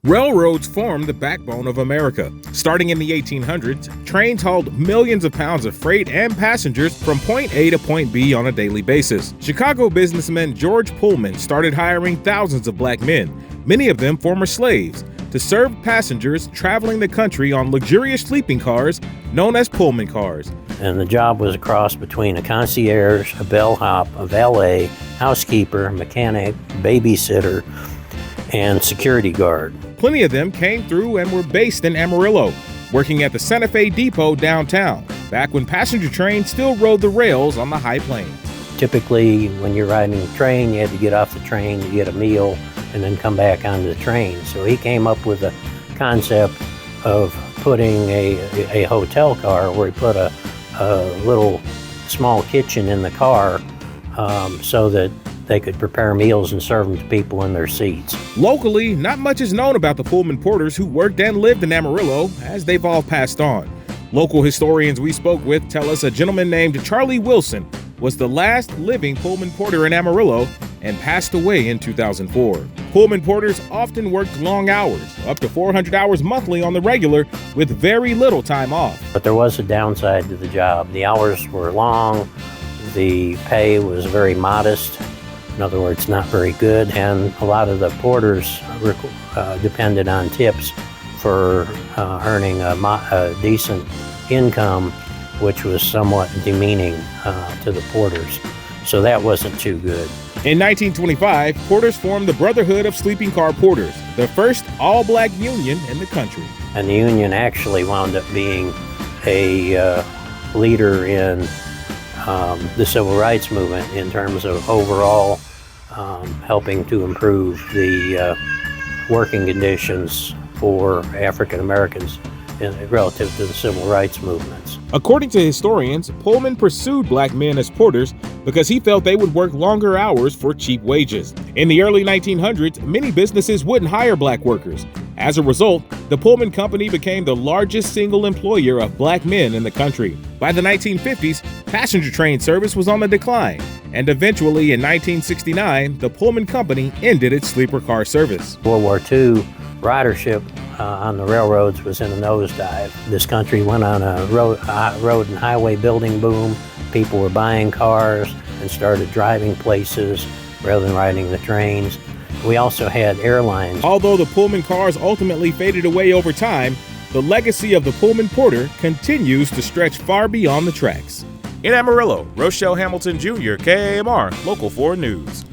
Railroads formed the backbone of America. Starting in the 1800s, trains hauled millions of pounds of freight and passengers from point A to point B on a daily basis. Chicago businessman George Pullman started hiring thousands of black men, many of them former slaves, to serve passengers traveling the country on luxurious sleeping cars known as Pullman cars. And the job was a cross between a concierge, a bellhop, a valet, housekeeper, mechanic, babysitter, and security guard. Plenty of them came through and were based in Amarillo, working at the Santa Fe Depot downtown, back when passenger trains still rode the rails on the high plains. Typically, when you're riding a train, you had to get off the train to get a meal and then come back onto the train. So he came up with a concept of putting a hotel car where he put a little small kitchen in the car so that they could prepare meals and serve them to people in their seats. Locally, not much is known about the Pullman Porters who worked and lived in Amarillo, as they've all passed on. Local historians we spoke with tell us a gentleman named Charlie Wilson was the last living Pullman Porter in Amarillo and passed away in 2004. Pullman Porters often worked long hours, up to 400 hours monthly on the regular, with very little time off. But there was a downside to the job. The hours were long, the pay was very modest. In other words, not very good, and a lot of the porters depended on tips for earning a decent income, which was somewhat demeaning to the porters. So that wasn't too good. In 1925, porters formed the Brotherhood of Sleeping Car Porters, the first all-black union in the country. And the union actually wound up being a leader in the civil rights movement in terms of overall helping to improve the working conditions for African Americans relative to the civil rights movements. According to historians, Pullman pursued black men as porters because he felt they would work longer hours for cheap wages. In the early 1900s, many businesses wouldn't hire black workers. As a result, the Pullman Company became the largest single employer of black men in the country. By the 1950s, passenger train service was on the decline, and eventually in 1969, the Pullman Company ended its sleeper car service. World War II ridership on the railroads was in a nosedive. This country went on a road and highway building boom. People were buying cars and started driving places rather than riding the trains. We also had airlines. Although the Pullman cars ultimately faded away over time, the legacy of the Pullman Porter continues to stretch far beyond the tracks. In Amarillo, Rochelle Hamilton Jr., KAMR, Local 4 News.